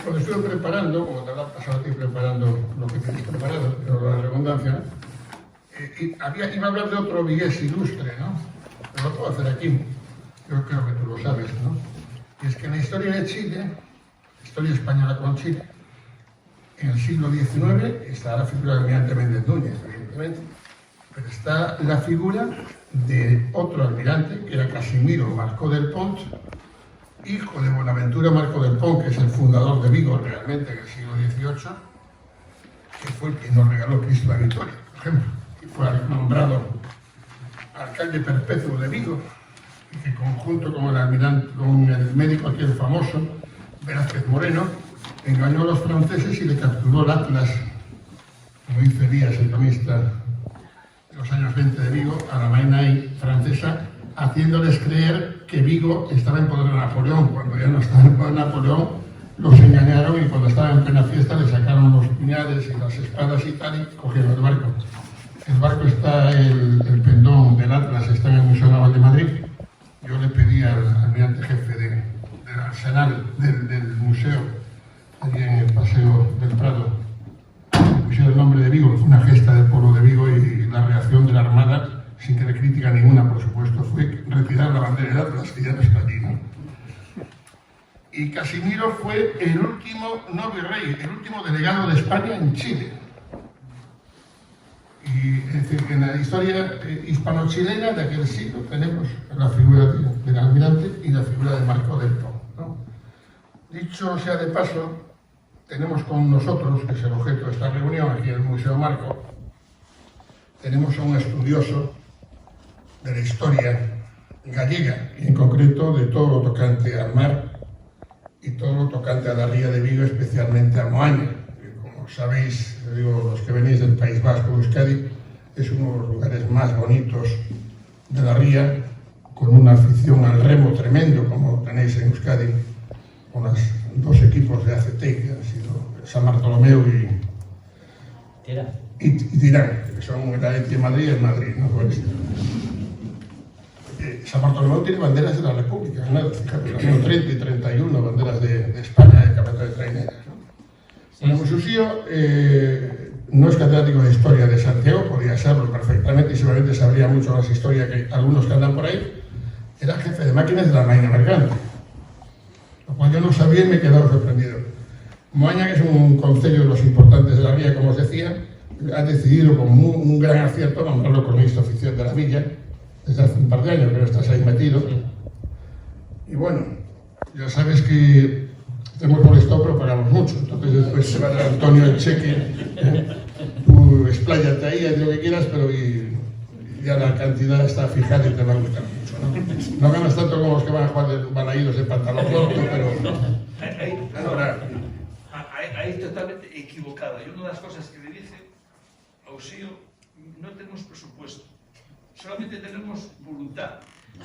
Cuando estuve preparando, como te habrá pasado a ti preparando lo que tenéis preparado, pero la redundancia, iba a hablar de otro vigués ilustre, ¿no? Pero lo puedo hacer aquí, yo creo que tú lo sabes, ¿no? Y es que en la historia de Chile, historia española con Chile, en el siglo XIX está la figura de Almirante Méndez Núñez, evidentemente, pero está la figura de otro almirante, que era Casimiro Marcó del Pont, hijo de Bonaventura Marcó del Pont, que es el fundador de Vigo realmente en el siglo XVIII, que fue el que nos regaló Cristo la Victoria, por ejemplo, y fue nombrado alcalde perpetuo de Vigo, y que conjunto con el almirante, con el médico aquel famoso, Velázquez Moreno, engañó a los franceses y le capturó el Atlas, como dice Díaz, el cronista de los años 20 de Vigo, a la Mainaí francesa, haciéndoles creer que Vigo estaba en poder de Napoleón. Cuando ya no estaba en poder de Napoleón, los engañaron y cuando estaban en plena fiesta le sacaron los puñales y las espadas y tal y cogieron el barco. El barco está, el pendón del Atlas está en el Museo Naval de Madrid. Yo le pedí al almirante jefe del arsenal del museo, allí en el Paseo del Prado, pusiera el nombre de Vigo, fue una gesta del pueblo de Vigo y la reacción de la Armada, sin que le crítica ninguna, por supuesto, fue retirar la bandera del Atlas, que ya no está allí, ¿no? Y Casimiro fue el último, no virrey, el último delegado de España en Chile. Y es decir, en la historia hispano-chilena de aquel siglo tenemos la figura del almirante y la figura de Marcó del Pont, ¿no? Dicho sea de paso, tenemos con nosotros, que es el objeto de esta reunión aquí en el Museo Marco, tenemos a un estudioso de la historia gallega, y en concreto de todo lo tocante al mar y todo lo tocante a la ría de Vigo, especialmente a Moaña. Como sabéis, digo, los que venís del País Vasco, Euskadi, es uno de los lugares más bonitos de la ría, con una afición al remo tremendo, como tenéis en Euskadi, con los dos equipos de ACT, que han sido San Bartolomeu y Tirán, que son el Atleti de Madrid y el Madrid, ¿no? Pues, San Bartolomeu tiene banderas de la República, ¿no? Fíjate, son 30 y 31 banderas de España, de cabeza de traineras, ¿no? Bueno, pues Uxío no es catedrático de Historia de Santiago, podría serlo perfectamente y seguramente sabría mucho más historia que algunos que andan por ahí. Era jefe de máquinas de la Marina Mercante, lo cual yo no sabía y me he quedado sorprendido. Moaña, que es un concello de los importantes de la ría, como os decía, ha decidido con un gran acierto nombrarlo cronista oficial de la villa, desde hace un par de años que no estás ahí metido. Y bueno, ya sabes que te hemos molestado pero pagamos mucho, entonces después se va a dar Antonio el cheque, tú expláyate ahí, haz lo que quieras, pero ya la cantidad está fijada y te va a gustar mucho, ¿no? No ganas tanto como los que van a jugar van a ir de pantalón corto, pero ahí totalmente equivocada. Y una de las cosas que le dice a Uxío, no tenemos presupuesto, solamente tenemos voluntad.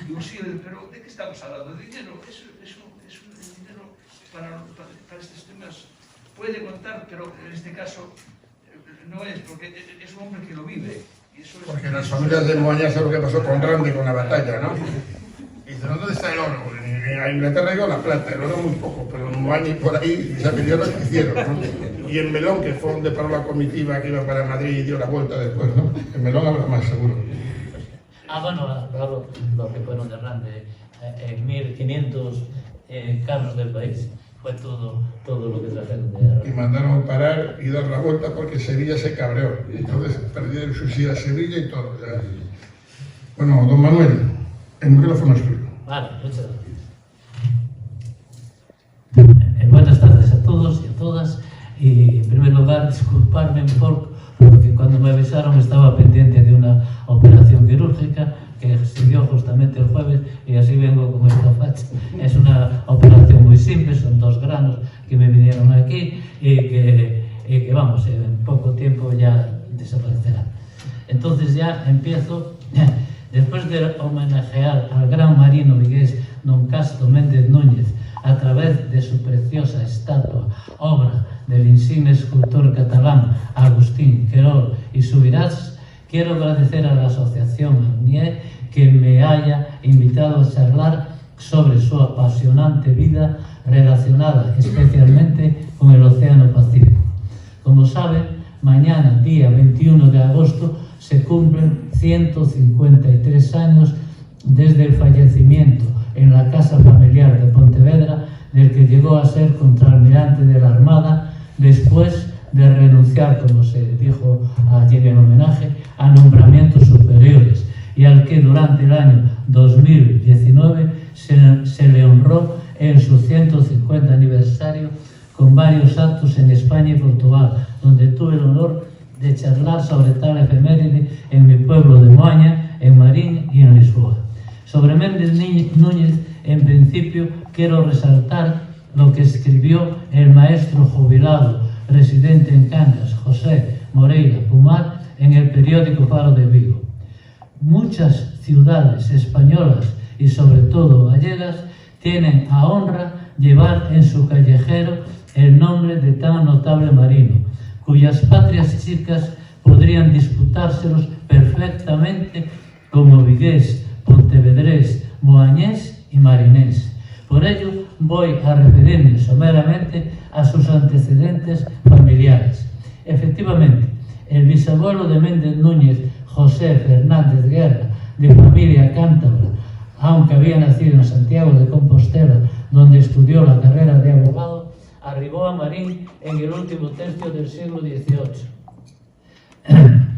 Y Uxío dice, pero ¿de qué estamos hablando? ¿De dinero? Es un dinero para estos temas puede contar, pero en este caso no es, porque es un hombre que lo vive. Y eso es, porque las familias de Moaña saben lo que pasó con Randy con la batalla, ¿no? Y dicen, ¿dónde está el oro? En Inglaterra llegó la plata, el oro muy poco, pero en Moaña y por ahí se pidió lo que hicieron, ¿no? Y en Melón, que fue donde paró la comitiva que iba para Madrid y dio la vuelta después, ¿no? En Melón habrá más seguro. Bueno, claro, lo que fueron de Rande, en 1500 carros del país, fue todo lo que trajeron de Rande. Y mandaron parar y dar la vuelta porque Sevilla se cabreó, y entonces perdieron su silla a Sevilla y todo. O sea, bueno, don Manuel, el micrófono es tuyo. Vale, muchas gracias. Buenas tardes a todos y a todas. Y en primer lugar, disculparme porque cuando me avisaron estaba pendiente de una operación quirúrgica que se dio justamente el jueves y así vengo con esta facha. Es una operación muy simple, son 2 granos que me vinieron aquí y que vamos, en poco tiempo ya desaparecerá. Entonces ya empiezo, después de homenajear al gran marino vigués don Casto Méndez Núñez a través de su preciosa estatua, obra del insigne escultor catalán Agustín Querol y Subirats, quiero agradecer a la Asociación ACNIE que me haya invitado a charlar sobre su apasionante vida relacionada especialmente con el Océano Pacífico. Como saben, mañana, día 21 de agosto, se cumplen 153 años desde el fallecimiento en la casa familiar de Pontevedra del que llegó a ser contraalmirante de la Armada después de renunciar, como se dijo ayer en homenaje, a nombramientos superiores, y al que durante el año 2019 se le honró en su 150 aniversario con varios actos en España y Portugal, donde tuve el honor de charlar sobre tal efeméride en mi pueblo de Moaña, en Marín y en Lisboa. Sobre Méndez Núñez, en principio, quiero resaltar lo que escribió el maestro jubilado residente en Cangas, José Moreira Pumar, en el periódico Faro de Vigo. Muchas ciudades españolas y sobre todo gallegas tienen a honra llevar en su callejero el nombre de tan notable marino, cuyas patrias chicas podrían disputárselos perfectamente como vigués, pontevedrés, moañés y marinés. Por ello voy a referirme someramente a sus antecedentes familiares. Efectivamente, el bisabuelo de Méndez Núñez, José Fernández Guerra, de familia cántabra, aunque había nacido en Santiago de Compostela, donde estudió la carrera de abogado, arribó a Marín en el último tercio del siglo XVIII. En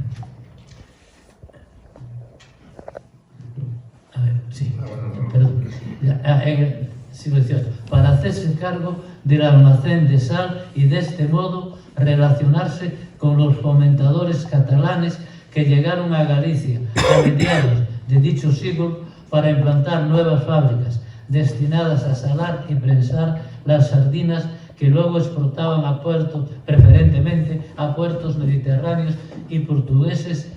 el siglo XVIII, para hacerse cargo del almacén de sal y de este modo relacionarse con los fomentadores catalanes que llegaron a Galicia a mediados de dicho siglo para implantar nuevas fábricas destinadas a salar y prensar las sardinas que luego exportaban a puertos, preferentemente a puertos mediterráneos y portugueses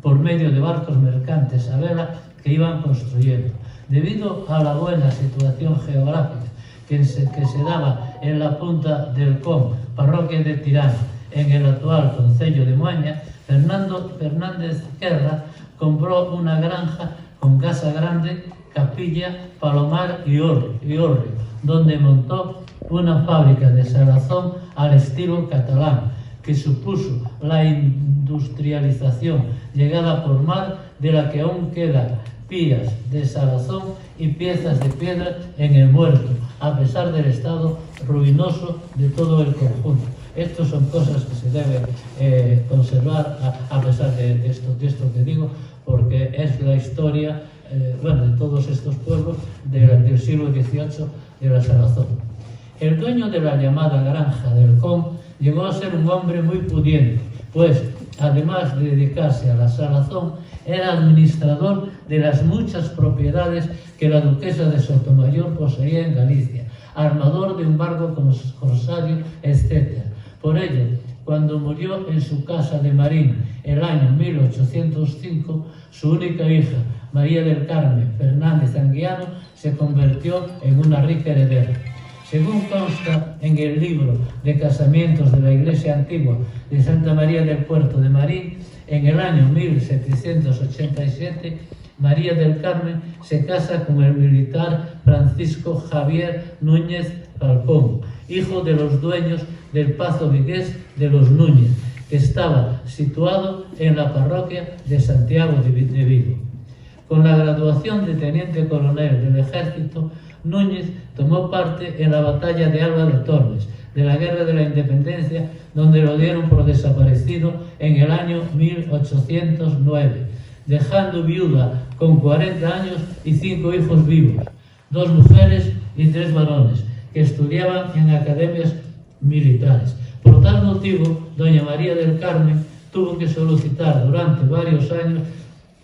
por medio de barcos mercantes a vela que iban construyendo. Debido a la buena situación geográfica que se daba en la punta del Com, parroquia de Tirana, en el actual concello de Moaña, Fernando Fernández Guerra compró una granja con casa grande, capilla, palomar y hórreo, donde montó una fábrica de salazón al estilo catalán, que supuso la industrialización llegada por mar de la que aún quedan pías de salazón y piezas de piedra en el Muerto, a pesar del estado ruinoso de todo el conjunto. Estas son cosas que se deben conservar a pesar de esto que digo, porque es la historia de todos estos pueblos del siglo XVIII de la salazón. El dueño de la llamada granja del Com llegó a ser un hombre muy pudiente, pues además de dedicarse a la salazón, era administrador de las muchas propiedades que la duquesa de Sotomayor poseía en Galicia, armador de un barco corsario, etc. Por ello, cuando murió en su casa de Marín el año 1805, su única hija, María del Carmen Fernández Anguiano, se convirtió en una rica heredera. Según consta en el libro de casamientos de la Iglesia Antigua de Santa María del Puerto de Marín, en el año 1787, María del Carmen se casa con el militar Francisco Javier Núñez Falcón, hijo de los dueños del Pazo Vigués de los Núñez, que estaba situado en la parroquia de Santiago de Vigo. Con la graduación de teniente coronel del ejército, Núñez tomó parte en la batalla de Alba de Tormes, de la Guerra de la Independencia, donde lo dieron por desaparecido en el año 1809, dejando viuda con 40 años y 5 hijos vivos, 2 mujeres y 3 varones, que estudiaban en academias militares. Por tal motivo, doña María del Carmen tuvo que solicitar durante varios años,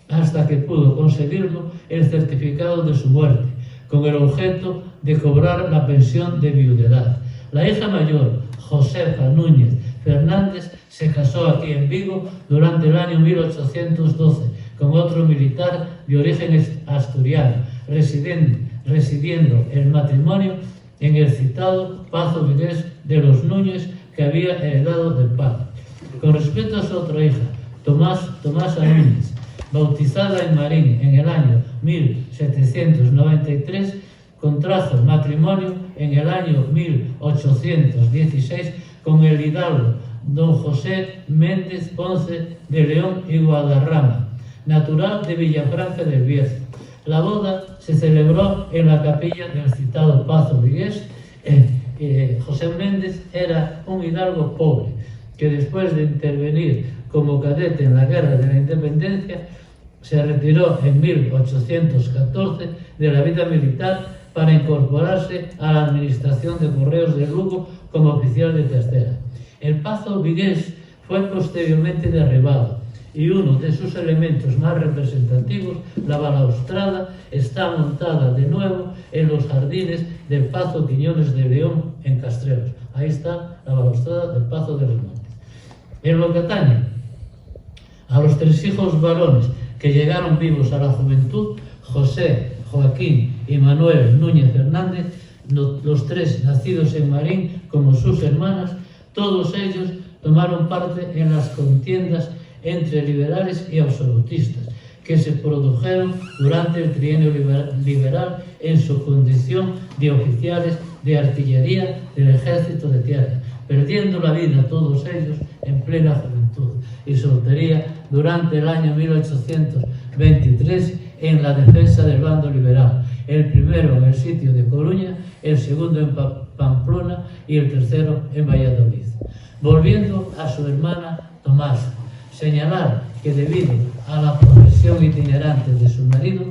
hasta que pudo conseguirlo, el certificado de su muerte, con el objeto de cobrar la pensión de viudedad. La hija mayor, Josefa Núñez Fernández, se casó aquí en Vigo durante el año 1812 con otro militar de origen asturiano, residiendo el matrimonio en el citado Pazo Vigués de los Núñez, que había heredado del padre. Con respecto a su otra hija, Tomasa Núñez, bautizada en Marín en el año 1793, contrajo matrimonio en el año 1816 con el hidalgo don José Méndez Ponce de León y Guadarrama, natural de Villafranca del Bierzo. La boda se celebró en la capilla del citado Pazo Vigués. José Méndez era un hidalgo pobre que después de intervenir como cadete en la Guerra de la Independencia se retiró en 1814 de la vida militar para incorporarse a la administración de correos de Lugo como oficial de tercera. El Pazo Vigués fue posteriormente derribado y uno de sus elementos más representativos, la balaustrada, está montada de nuevo en los jardines del Pazo Quiñones de León en Castrelos. Ahí está la balaustrada del Pazo de los Montes. En lo que atañe a los 3 hijos varones que llegaron vivos a la juventud, José, Joaquín y Manuel Núñez Fernández, los 3 nacidos en Marín como sus hermanas, todos ellos tomaron parte en las contiendas entre liberales y absolutistas que se produjeron durante el trienio liberal en su condición de oficiales de artillería del Ejército de Tierra, perdiendo la vida todos ellos en plena juventud y soltería durante el año 1823 en la defensa del bando liberal, el primero en el sitio de Coruña, el segundo en Pamplona y el tercero en Valladolid. Volviendo a su hermana Tomasa, señalar que debido a la profesión itinerante de su marido,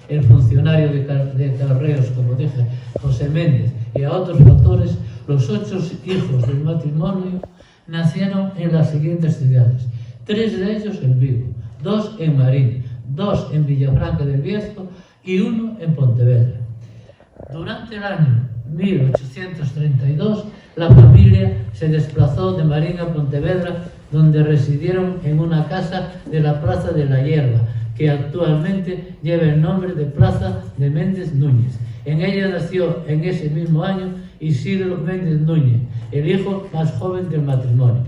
el funcionario de Carreos, como dije, José Méndez, y a otros factores, los 8 hijos del matrimonio nacieron en las siguientes ciudades: 3 de ellos en Vigo, 2 en Marín, 2 en Villafranca del Bierzo y 1 en Pontevedra. Durante el año 1832, la familia se desplazó de Marín a Pontevedra, donde residieron en una casa de la Plaza de la Hierba, que actualmente lleva el nombre de Plaza de Méndez Núñez. En ella nació en ese mismo año Isidro Méndez Núñez, el hijo más joven del matrimonio.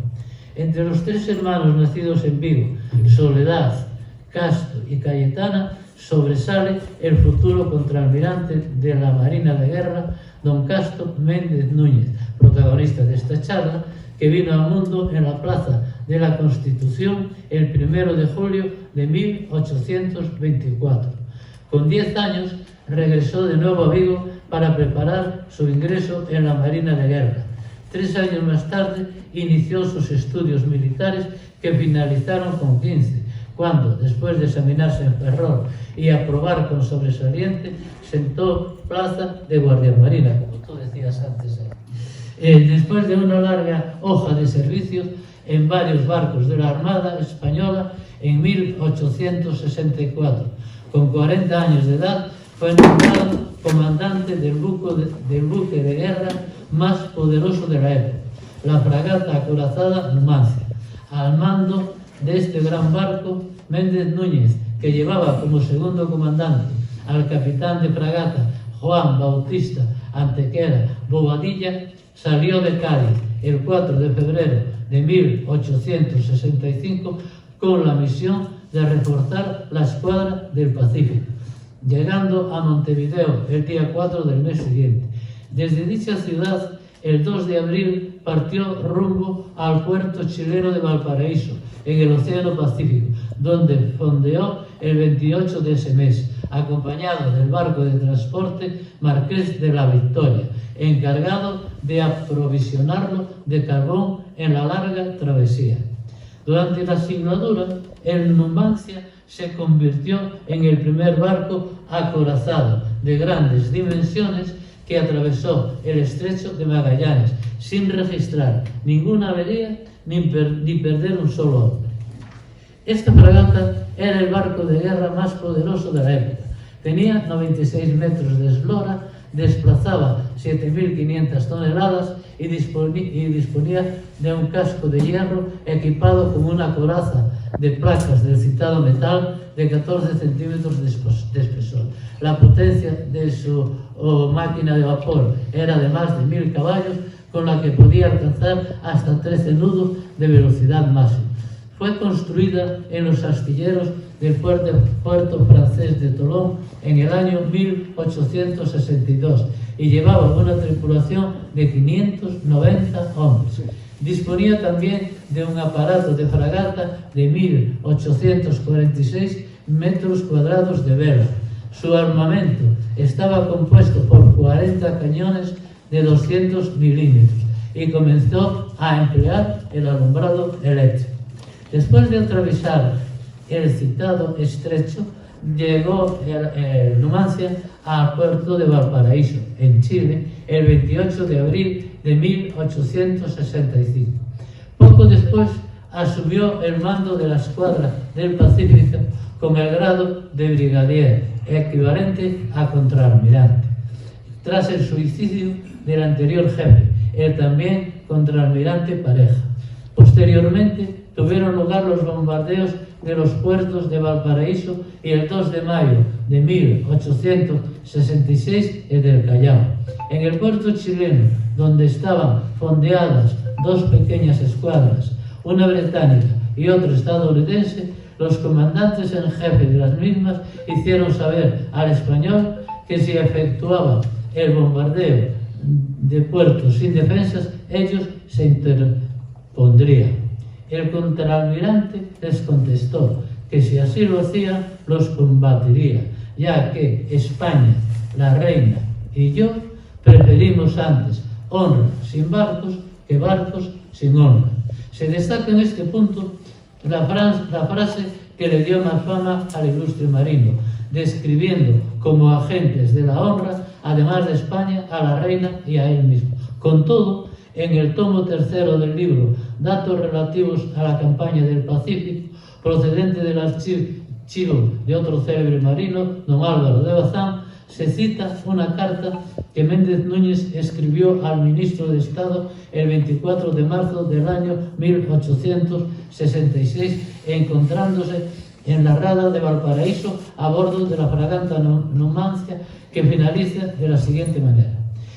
Entre los 3 hermanos nacidos en Vigo, Soledad, Castro y Cayetana, sobresale el futuro contraalmirante de la Marina de Guerra, don Castro Méndez Núñez, protagonista de esta charla, que vino al mundo en la Plaza de la Constitución el 1 de julio de 1824. Con 10 años regresó de nuevo a Vigo para preparar su ingreso en la Marina de Guerra. 3 años más tarde inició sus estudios militares, que finalizaron con 15, cuando, después de examinarse en Ferrol y aprobar con sobresaliente, sentó plaza de guardia marina, como tú decías antes. Después de una larga hoja de servicios en varios barcos de la Armada Española, en 1864, con 40 años de edad, fue nombrado comandante del buque de guerra más poderoso de la época, la fragata acorazada Numancia. Al mando de este gran barco, Méndez Núñez, que llevaba como segundo comandante al capitán de fragata Juan Bautista Antequera Bobadilla, salió de Cádiz el 4 de febrero de 1865 con la misión de reforzar la escuadra del Pacífico, llegando a Montevideo el día 4 del mes siguiente. Desde dicha ciudad, el 2 de abril partió rumbo al puerto chileno de Valparaíso, en el Océano Pacífico, donde fondeó el 28 de ese mes, acompañado del barco de transporte Marqués de la Victoria, encargado de aprovisionarlo de carbón en la larga travesía. Durante la singladura, el Numancia se convirtió en el primer barco acorazado de grandes dimensiones que atravesó el estrecho de Magallanes sin registrar ninguna avería ni perder un solo hombre. Esta fragata era el barco de guerra más poderoso de la época. Tenía 96 metros de eslora, desplazaba 7.500 toneladas y disponía de un casco de hierro equipado con una coraza de placas del citado metal de 14 centímetros de espesor. La potencia de su máquina de vapor era de más de 1.000 caballos, con la que podía alcanzar hasta 13 nudos de velocidad máxima. Fue construida en los astilleros del puerto francés de Toulon en el año 1862 y llevaba una tripulación de 590 hombres. Disponía también de un aparato de fragata de 1846 metros cuadrados de vela. Su armamento estaba compuesto por 40 cañones de 200 milímetros y comenzó a emplear el alumbrado eléctrico. Después de atravesar el citado estrecho, llegó el Numancia al puerto de Valparaíso, en Chile, el 28 de abril de 1865. Poco después asumió el mando de la escuadra del Pacífico con el grado de brigadier, equivalente a contraalmirante, tras el suicidio del anterior jefe, el también contraalmirante Pareja. Posteriormente tuvieron lugar los bombardeos de los puertos de Valparaíso y el 2 de mayo de 1866 el del Callao. En el puerto chileno, donde estaban fondeadas dos pequeñas escuadras, una británica y otra estadounidense, los comandantes en jefe de las mismas hicieron saber al español que si efectuaba el bombardeo de puertos sin defensas, ellos se interpondrían. El contraalmirante les contestó que si así lo hacían, los combatiría, ya que España, la reina y yo preferimos antes honra sin barcos que barcos sin honra. Se destaca en este punto la frase que le dio más fama al ilustre marino, describiendo como agentes de la honra, además de España, a la reina y a él mismo. Con todo, en el tomo tercero del libro, Datos relativos a la campaña del Pacífico, procedente del archivo de otro célebre marino, don Álvaro de Bazán, se cita una carta que Méndez Núñez escribió al ministro de Estado el 24 de marzo del año 1866, encontrándose en la rada de Valparaíso a bordo de la fragata Numancia, que finaliza de la siguiente manera: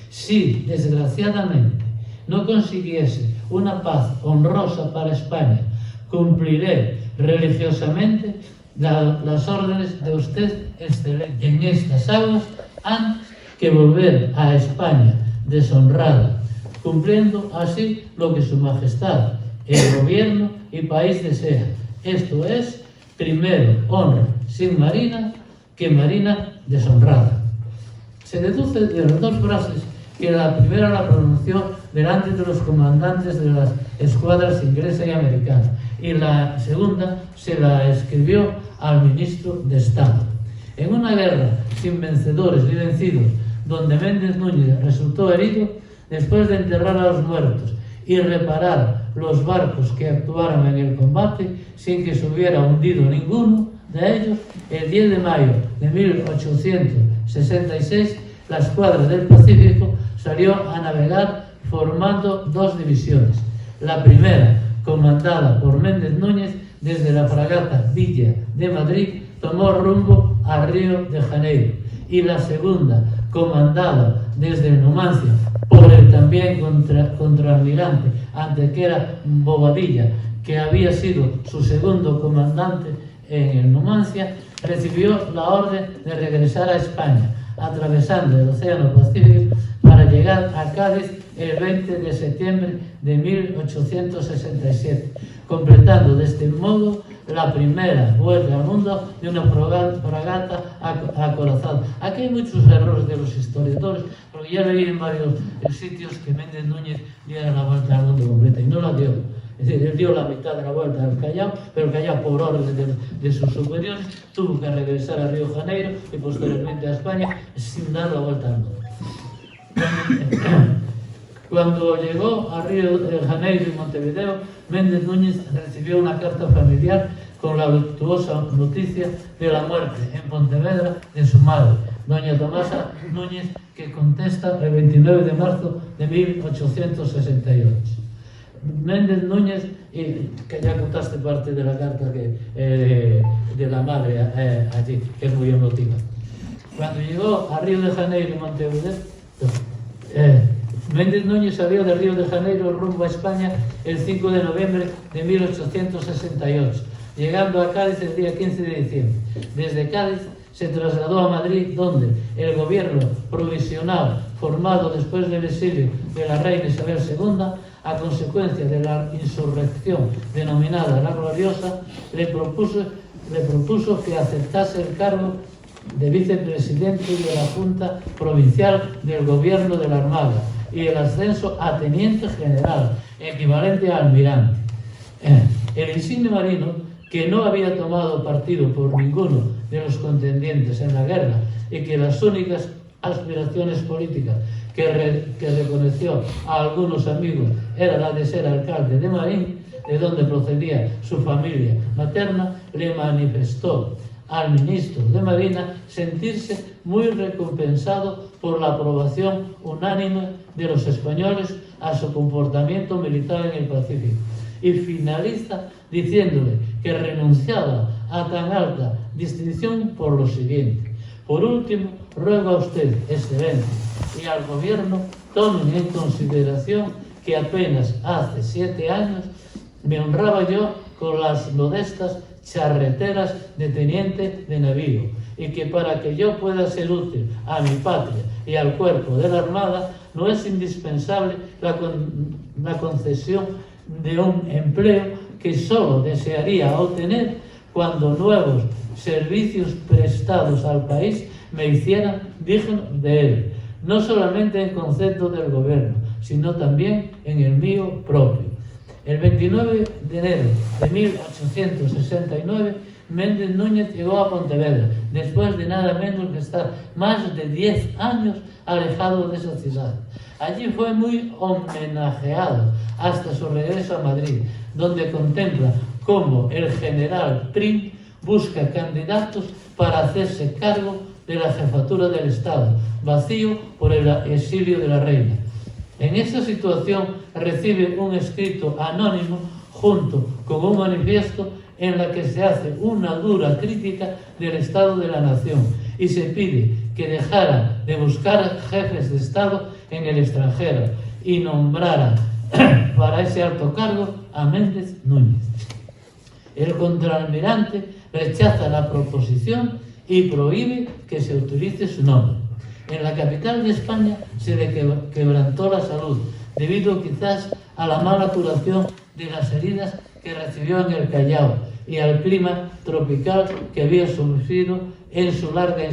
si, desgraciadamente, no consiguiese una paz honrosa para España, cumpliré religiosamente las órdenes de usted, excelente, en estas aguas, antes que volver a España deshonrada, cumpliendo así lo que su majestad, el gobierno y país desea. Esto es, primero, honra sin marina que marina deshonrada. Se deduce de las dos frases que la primera la pronunció delante de los comandantes de las escuadras inglesa y americana, y la segunda se la escribió al ministro de Estado. En una guerra sin vencedores ni vencidos, donde Méndez Núñez resultó herido, después de enterrar a los muertos y reparar los barcos que actuaron en el combate sin que se hubiera hundido ninguno de ellos, el 10 de mayo de 1866 la escuadra del Pacífico salió a navegar formando dos divisiones. La primera, comandada por Méndez Núñez, desde la fragata Villa de Madrid, tomó rumbo a Río de Janeiro, y la segunda, comandada desde el Numancia por el también contraalmirante Antequera Bobadilla, que había sido su segundo comandante en el Numancia, recibió la orden de regresar a España, atravesando el Océano Pacífico para llegar a Cádiz el 20 de septiembre de 1867, completando de este modo la primera vuelta al mundo de una fragata acorazada. Aquí hay muchos errores de los historiadores, porque ya leí en varios sitios que Méndez Núñez diera la vuelta al mundo completa, y no la dio. Es decir, él dio la mitad de la vuelta al Callao, pero el Callao, por orden de sus superiores, tuvo que regresar a Río de Janeiro y posteriormente a España sin dar la vuelta al mundo. Cuando llegó a Río de Janeiro y Montevideo, Méndez Núñez recibió una carta familiar con la luctuosa noticia de la muerte en Pontevedra de su madre, doña Tomasa Núñez, que contesta el 29 de marzo de 1868. Méndez Núñez, que ya contaste parte de la carta de la madre allí, que es muy emotiva. Cuando llegó a Río de Janeiro y Montevideo, Méndez Núñez salió de Río de Janeiro rumbo a España el 5 de noviembre de 1868. llegando a Cádiz el día 15 de diciembre. Desde Cádiz se trasladó a Madrid, donde el gobierno provisional, formado después del exilio de la reina Isabel II, a consecuencia de la insurrección denominada La Gloriosa, le propuso que aceptase el cargo de vicepresidente de la Junta Provincial del Gobierno de la Armada y el ascenso a teniente general, equivalente a almirante. El insigne marino, que no había tomado partido por ninguno de los contendientes en la guerra y que las únicas aspiraciones políticas que reconoció a algunos amigos era la de ser alcalde de Marín, de donde procedía su familia materna, le manifestó al ministro de Marina sentirse muy recompensado por la aprobación unánime de los españoles a su comportamiento militar en el Pacífico, y finaliza diciéndole que renunciaba a tan alta distinción por lo siguiente: por último, ruego a usted, excelencia, y al gobierno tomen en consideración que apenas hace 7 años me honraba yo con las modestas charreteras de teniente de navío, y que para que yo pueda ser útil a mi patria y al cuerpo de la Armada no es indispensable la concesión de un empleo que solo desearía obtener cuando nuevos servicios prestados al país me hicieran digno de él, no solamente en concepto del gobierno, sino también en el mío propio. El 29 de enero de 1869, Méndez Núñez llegó a Pontevedra, después de nada menos que estar más de 10 años alejado de esa ciudad. Allí fue muy homenajeado hasta su regreso a Madrid, donde contempla cómo el general Prim busca candidatos para hacerse cargo de la jefatura del Estado, vacío por el exilio de la reina. En esa situación recibe un escrito anónimo junto con un manifiesto en la que se hace una dura crítica del estado de la nación y se pide que dejara de buscar jefes de Estado en el extranjero y nombrara para ese alto cargo a Méndez Núñez. El contraalmirante rechaza la proposición y prohíbe que se utilice su nombre. En la capital de España se le quebrantó la salud, debido quizás a la mala curación de las heridas que recibió en el Callao y al clima tropical que había sufrido en su larga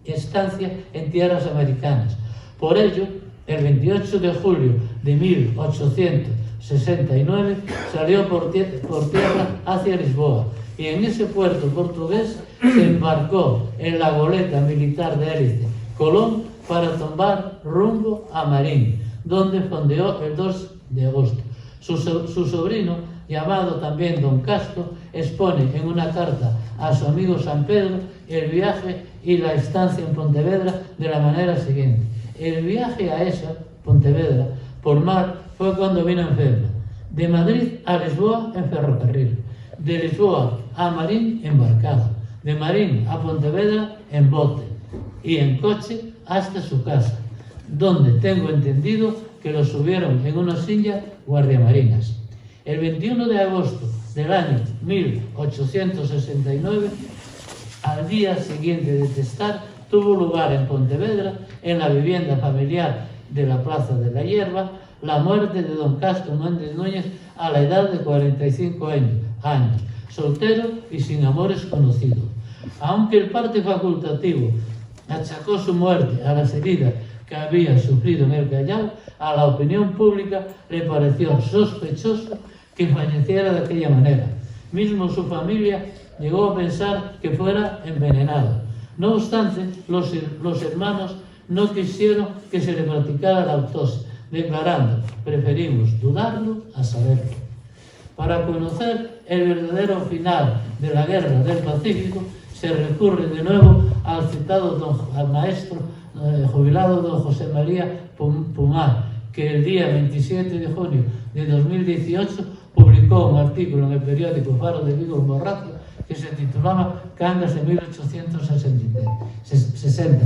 estancia en tierras americanas. Por ello, el 28 de julio de 1869 salió por tierra hacia Lisboa, y en ese puerto portugués se embarcó en la goleta militar de hélice Colón para tomar rumbo a Marín, donde fondeó el 2 de agosto. Su sobrino, llamado también Don Castro, expone en una carta a su amigo San Pedro el viaje y la estancia en Pontevedra de la manera siguiente: el viaje a esa, Pontevedra, por mar fue cuando vino enfermo. De Madrid a Lisboa en ferrocarril, de Lisboa a Marín embarcado, de Marín a Pontevedra en bote y en coche hasta su casa, donde tengo entendido que lo subieron en una silla guardiamarinas. El 21 de agosto del año 1869, al día siguiente de testar, tuvo lugar en Pontevedra, en la vivienda familiar de la Plaza de la Hierba, la muerte de don Castro Méndez Núñez a la edad de 45 años, soltero y sin amores conocidos. Aunque el parte facultativo achacó su muerte a las heridas que había sufrido en el Callao, a la opinión pública le pareció sospechoso que falleciera de aquella manera. Mismo su familia llegó a pensar que fuera envenenado. No obstante, los hermanos no quisieron que se le practicara la autopsia, declarando: preferimos dudarlo a saberlo. Para conocer el verdadero final de la Guerra del Pacífico, se recurre de nuevo al citado al maestro jubilado don José María Pumar, que el día 27 de junio de 2018 publicó un artículo en el periódico Faro de Vigo en Borrazo que se titulaba Cangas de 1860.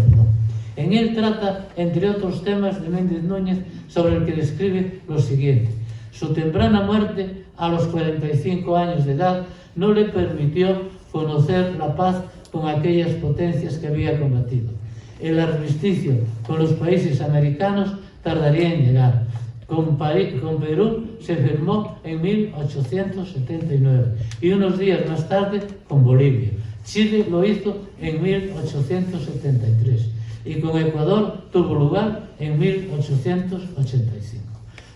En él trata, entre otros temas de Méndez Núñez, sobre el que describe lo siguiente: Su temprana muerte, a los 45 años de edad, no le permitió conocer la paz con aquellas potencias que había combatido. El armisticio con los países americanos tardaría en llegar. Con Perú se firmó en 1879 y unos días más tarde con Bolivia. Chile lo hizo en 1873 y con Ecuador tuvo lugar en 1885.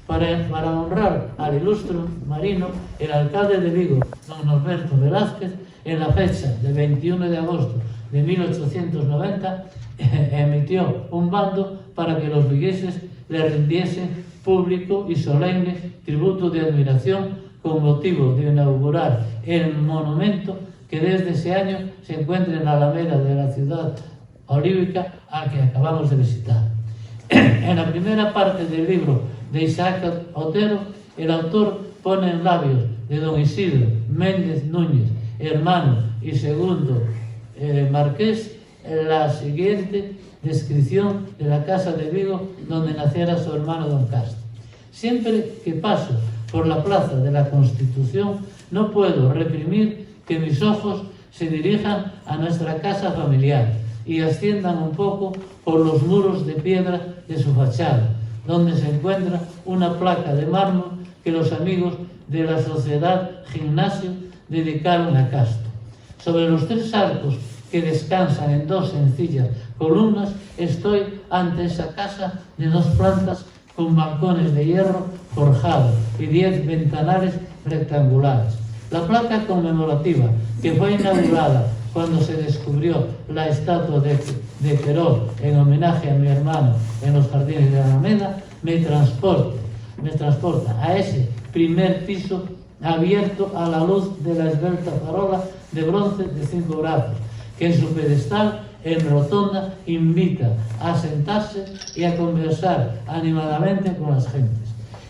Para honrar al ilustre marino, el alcalde de Vigo, don Norberto Velázquez, en la fecha de 21 de agosto de 1890, emitió un bando para que los vigueses le rindiesen público y solemne tributo de admiración con motivo de inaugurar el monumento que desde ese año se encuentra en la Alameda de la ciudad olívica al que acabamos de visitar. En la primera parte del libro de Isaac Otero, el autor pone en labios de don Isidro Méndez Núñez, hermano y segundo marqués, la siguiente descripción de la casa de Vigo donde naciera su hermano don Castro. Siempre que paso por la plaza de la Constitución no puedo reprimir que mis ojos se dirijan a nuestra casa familiar y asciendan un poco por los muros de piedra de su fachada, donde se encuentra una placa de mármol que los amigos de la Sociedad Gimnasio dedicaron a Castro. Sobre los 3 arcos que descansan en 2 sencillas columnas, estoy ante esa casa de 2 plantas con balcones de hierro forjado y 10 ventanales rectangulares. La placa conmemorativa, que fue inaugurada cuando se descubrió la estatua de Querol en homenaje a mi hermano en los jardines de la Alameda, me transporta a ese primer piso abierto a la luz de la esbelta farola de bronce de 5 brazos, que en su pedestal en rotonda invita a sentarse y a conversar animadamente con las gentes.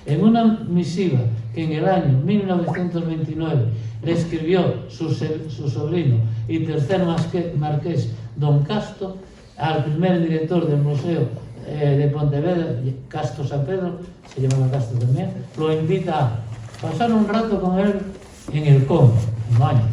En una misiva que en el año 1929 le escribió su sobrino y tercer marqués don Castro al primer director del Museo de Pontevedra, Castro San Pedro, se llamaba Castro también, lo invita a pasar un rato con él en el Congo, en Baño,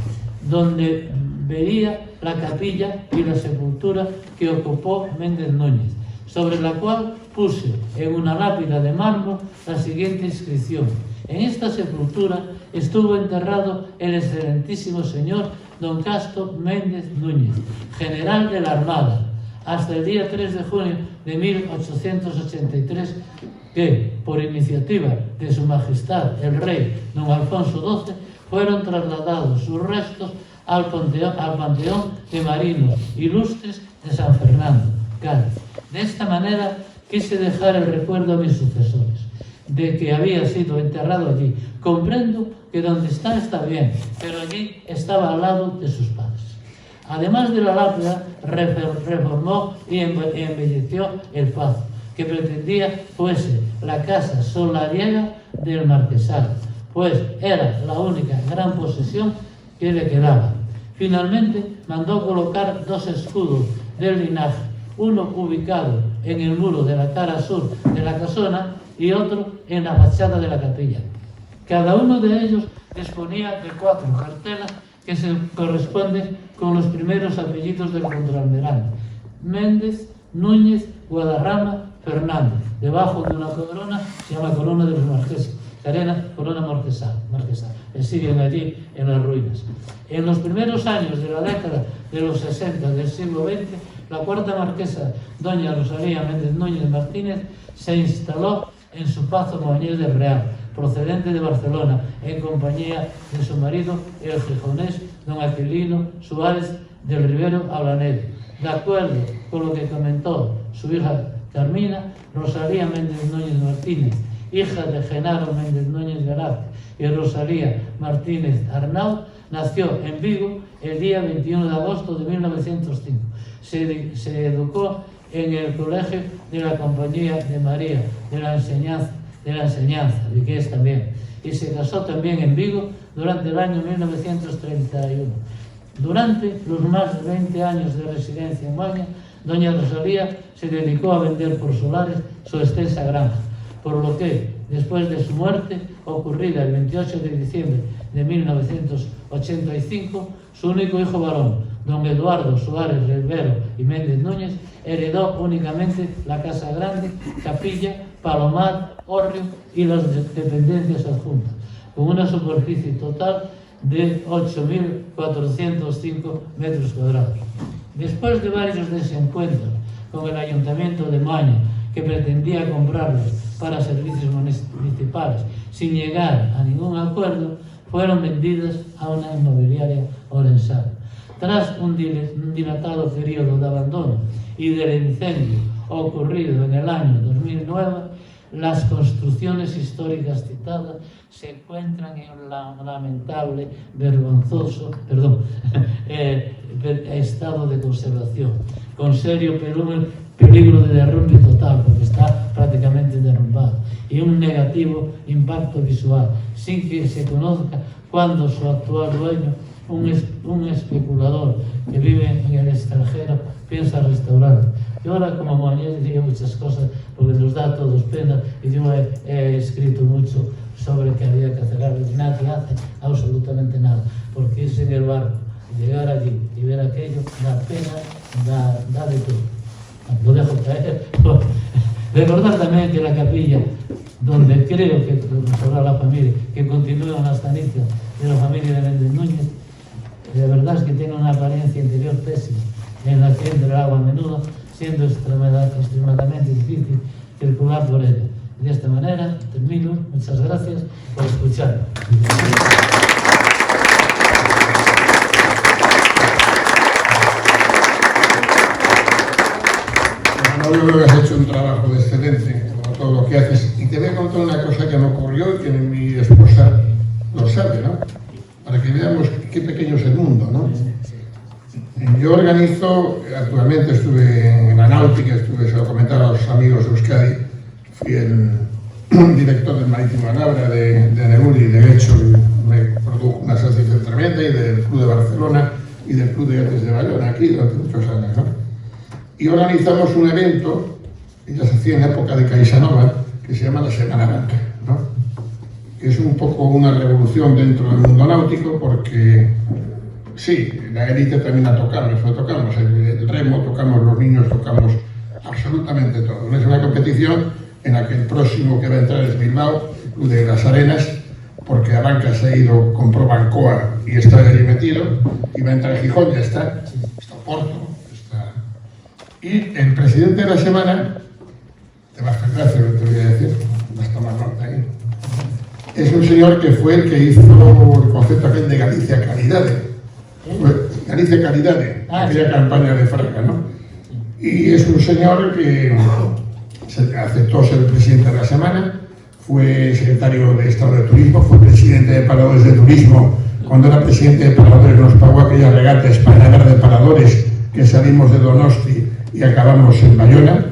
donde veía la capilla y la sepultura que ocupó Méndez Núñez, sobre la cual puse en una lápida de mármol la siguiente inscripción: en esta sepultura estuvo enterrado el excelentísimo señor don Castro Méndez Núñez, general de la Armada, hasta el día 3 de junio de 1883, que, por iniciativa de su majestad el rey don Alfonso XII, fueron trasladados sus restos al Panteón de Marinos Ilustres de San Fernando, Cádiz. De esta manera quise dejar el recuerdo a mis sucesores de que había sido enterrado allí. Comprendo que donde está bien, pero allí estaba al lado de sus padres. Además de la lápida, reformó y embelleció el pazo, que pretendía fuese la casa solariega del marquesado, pues era la única gran posesión que le quedaba. Finalmente mandó colocar 2 escudos del linaje, uno ubicado en el muro de la cara sur de la casona y otro en la fachada de la capilla. Cada uno de ellos disponía de 4 cartelas que se corresponden con los primeros apellidos del contralmirante: Méndez, Núñez, Guadarrama, Fernández. Debajo de una corona, se llama corona de los marqueses, corona marquesal. Siguen allí en las ruinas. En los primeros años de la década de los 60 del siglo XX, la cuarta marquesa, doña Rosalía Méndez Núñez Martínez, se instaló en su pazo Moañés del Real, procedente de Barcelona, en compañía de su marido, el gijonés don Aquilino Suárez del Rivero Ablanedo. De acuerdo con lo que comentó su hija Carmina, Rosalía Méndez Núñez Martínez, hija de Genaro Méndez Núñez Velázquez y Rosalía Martínez Arnaud, nació en Vigo el día 21 de agosto de 1905. Se educó en el Colegio de la Compañía de María de la Enseñanza, de que es también, y se casó también en Vigo durante el año 1931. Durante los más de 20 años de residencia en Baña, doña Rosalía se dedicó a vender por solares su extensa granja, por lo que, después de su muerte, ocurrida el 28 de diciembre de 1985, su único hijo varón, don Eduardo Suárez Rivero y Méndez Núñez, heredó únicamente la Casa Grande, Capilla, Palomar, Hórreo y las dependencias adjuntas, con una superficie total de 8.405 metros cuadrados. Después de varios desencuentros con el Ayuntamiento de Moaña, que pretendía comprarlos para servicios municipales sin llegar a ningún acuerdo, fueron vendidas a una inmobiliaria orensana. Tras un dilatado periodo de abandono y del incendio ocurrido en el año 2009, las construcciones históricas citadas se encuentran en un lamentable, vergonzoso estado de conservación, con serio peligro de derrumbe total, porque está prácticamente derrumbado, y un negativo impacto visual, sin que se conozca cuándo su actual dueño, un especulador que vive en el extranjero, piensa restaurarlo. Yo ahora, como moañés, diría muchas cosas porque nos da a todos pena, y yo he escrito mucho sobre que había que hacer algo, y nadie hace absolutamente nada, porque irse en el barco, llegar allí y ver aquello, da pena, da de todo. Lo dejo caer. Recordar también que la capilla, donde creo que sobre la familia, que continúan las tanizas de la familia de Méndez Núñez, de verdad es que tiene una apariencia interior pésima, en la que entra el agua a menudo, siendo extremadamente difícil circular por ella. De esta manera termino. Muchas gracias por escucharme. Yo creo que has hecho un trabajo excelente, como todo lo que haces. Y te voy a contar una cosa que me ocurrió y que mi esposa lo sabe, ¿no? Para que veamos qué pequeño es el mundo, ¿no? Yo organizo, actualmente estuve en la náutica, se lo comentaba a los amigos de Euskadi, fui el director del Marítimo de Nabra de Neuri, y de hecho me produjo una asociación tremenda, y del Club de Barcelona y del Club de Yates de Bayona, aquí durante muchos años, ¿no? Y organizamos un evento que ya se hacía en la época de Caixanova, que se llama la Semana Blanca, ¿no? Que es un poco una revolución dentro del mundo náutico, porque sí, la élite también la tocamos, el remo, tocamos los niños, tocamos absolutamente todo. No es una competición en la que el próximo que va a entrar es Bilbao, el Club de las Arenas, porque Abanca se ha ido, compró Bancoa y está allí metido, y va a entrar Gijón, ya está Porto. Y el presidente de la semana, te vas a hacer gracia lo que te voy a decir, vas a tomar nota ahí, es un señor que fue el que hizo el concepto aquel de Galicia Calidade. Galicia Calidade, aquella campaña de Fraga, ¿no? Y es un señor que aceptó ser el presidente de la semana, fue secretario de Estado de Turismo, fue presidente de Paradores de Turismo. Cuando era presidente de Paradores nos pagó aquella regata España Verde de Paradores, que salimos de Donosti y acabamos en Bayona.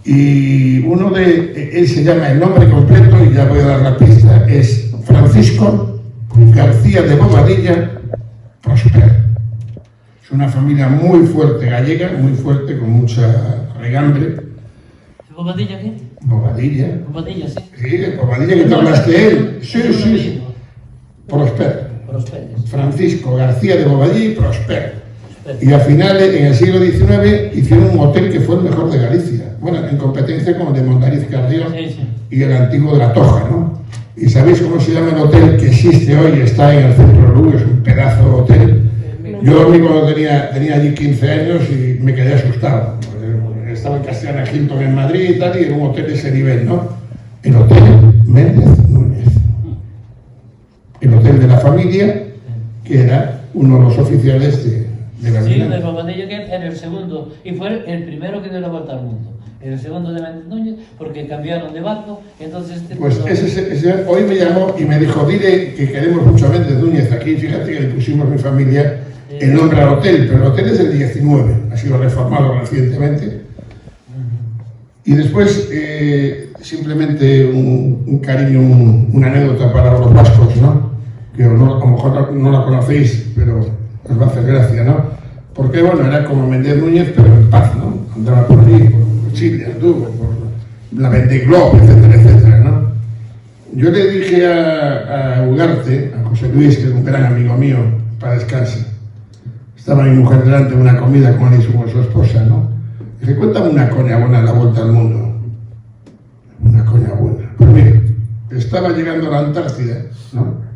Y él se llama, el nombre completo, y ya voy a dar la pista, es Francisco García de Bobadilla Prosper. Es una familia muy fuerte gallega, muy fuerte, con mucha regambre. ¿Bobadilla qué? Bobadilla. Bobadilla, sí. Sí, Bobadilla, que te hablaste de él. Sí. Prosper. Francisco García de Bobadilla y Prosper. Y a finales, en el siglo XIX, hicieron un hotel que fue el mejor de Galicia. Bueno, en competencia con el de Mondariz Carrión y el antiguo de La Toja, ¿no? ¿Y sabéis cómo se llama el hotel que existe hoy? Está en el centro de Lugo, es un pedazo de hotel. Yo dormí cuando tenía allí 15 años y me quedé asustado. Estaba en Castellana Hilton en Madrid y tal, y era un hotel de ese nivel, ¿no? El Hotel Méndez Núñez. El hotel de la familia, que era uno de los oficiales de la sí, mina. de Bobadilla, que era el segundo, y fue el primero que dio la vuelta al mundo. El segundo de Méndez Núñez, porque cambiaron de barco, entonces... Pues ese hoy me llamó y me dijo, dile que queremos mucho a Méndez Núñez aquí. Fíjate que le pusimos mi familia el nombre al hotel, pero el hotel es del 19, ha sido reformado recientemente. Y después, simplemente un cariño, una anécdota para los vascos, ¿no? Que a lo mejor no la conocéis, pero os va a hacer gracia, ¿no? Porque, bueno, era como Méndez Núñez, pero en paz, ¿no? Andaba por allí, por Chile, anduvo, la Vendée Globe, etcétera, etcétera, ¿no? Yo le dije a Ugarte, a José Luis, que es un gran amigo mío, para descansar. Estaba mi mujer delante de una comida con él y su esposa, ¿no? Dije, cuéntame una coña buena a la vuelta al mundo. Una coña buena. Pues mira, estaba llegando a la Antártida, ¿no?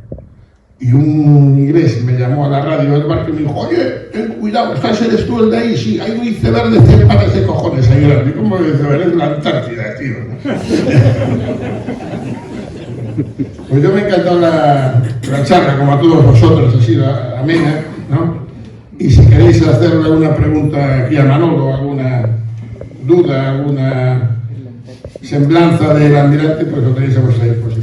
Y un inglés me llamó a la radio del barco y me dijo, oye, ten cuidado, ¿eres tú el de ahí? Sí, hay un iceberg de 100 pares de cojones ahí grande. ¿Y cómo iceberg? Es la Antártida, tío. Pues yo me ha encantado la charla, como a todos vosotros, ha sido amena, ¿no? Y si queréis hacerle alguna pregunta aquí a Manolo, alguna duda, alguna semblanza del almirante, pues lo tenéis a vuestra disposición.